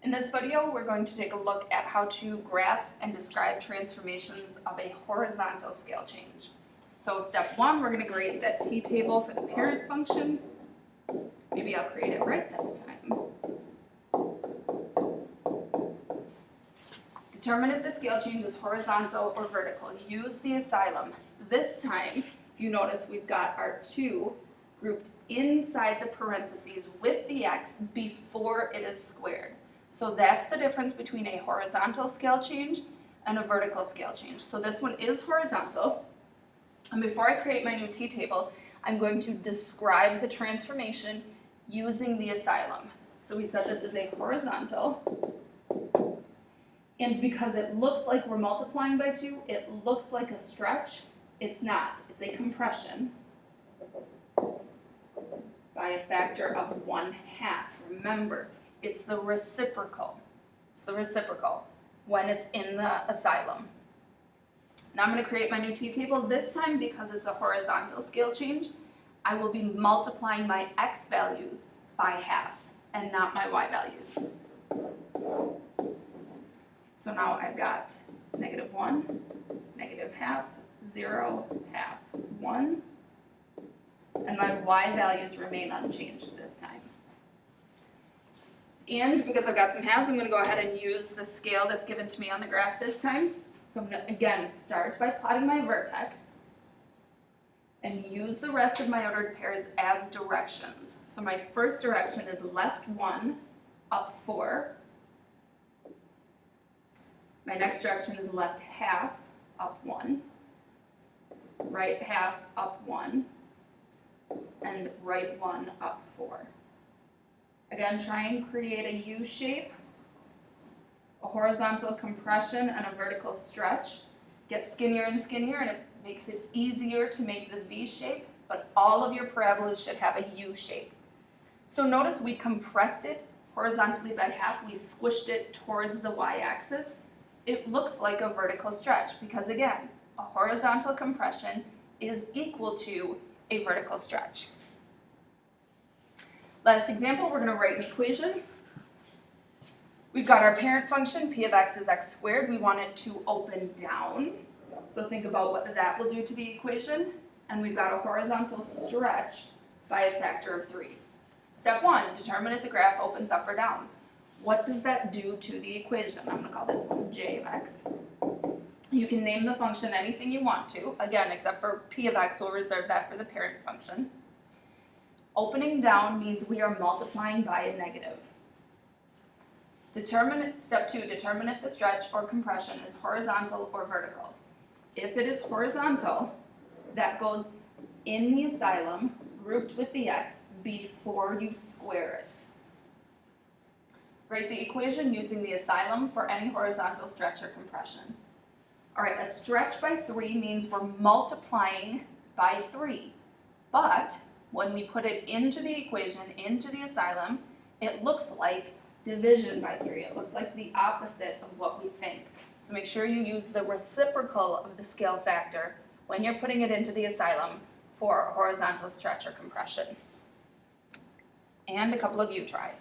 In this video, we're going to take a look at how to graph and describe transformations of a horizontal scale change. So step one, we're going to create that t-table for the parent function. Maybe I'll create it right this time. Determine if the scale change is horizontal or vertical. Use the asylum. This time, if you notice, we've got our 2 grouped inside the parentheses with the x before it is squared. So that's the difference between a horizontal scale change and a vertical scale change. So this one is horizontal. And before I create my new t-table, I'm going to describe the transformation using the asylum. So we said this is a horizontal. And because it looks like we're multiplying by 2, it looks like a stretch. It's not. It's a compression by a factor of 1/2. Remember, it's the reciprocal. It's the reciprocal when it's in the asylum. Now I'm going to create my new t-table. This time, because it's a horizontal scale change, I will be multiplying my x values by half and not my y values. So now I've got -1, -1/2, 0, 1/2, 1, and my y values remain unchanged this time. And because I've got some halves, I'm going to go ahead and use the scale that's given to me on the graph this time. So I'm going to, again, start by plotting my vertex and use the rest of my ordered pairs as directions. So my first direction is left 1, up 4. My next direction is left 1/2, up 1. Right 1/2, up 1. And right 1, up 4. Again, try and create a U shape, a horizontal compression, and a vertical stretch. Get skinnier and skinnier, and it makes it easier to make the V shape, but all of your parabolas should have a U shape. So notice we compressed it horizontally by 1/2. We squished it towards the y-axis. It looks like a vertical stretch because, again, a horizontal compression is equal to a vertical stretch. Last example, we're going to write an equation. We've got our parent function, p of x is x squared. We want it to open down. So think about what that will do to the equation. And we've got a horizontal stretch by a factor of 3. Step 1, determine if the graph opens up or down. What does that do to the equation? I'm going to call this one j of x. You can name the function anything you want to. Again, except for p of x, we'll reserve that for the parent function. Opening down means we are multiplying by a negative. Step 2, determine if the stretch or compression is horizontal or vertical. If it is horizontal, that goes in the asylum, grouped with the x, before you square it. Write the equation using the asylum for any horizontal stretch or compression. All right, a stretch by 3 means we're multiplying by 3, but when we put it into the equation, into the asylum, it looks like division by 3. It looks like the opposite of what we think. So make sure you use the reciprocal of the scale factor when you're putting it into the asylum for a horizontal stretch or compression. And a couple of you try.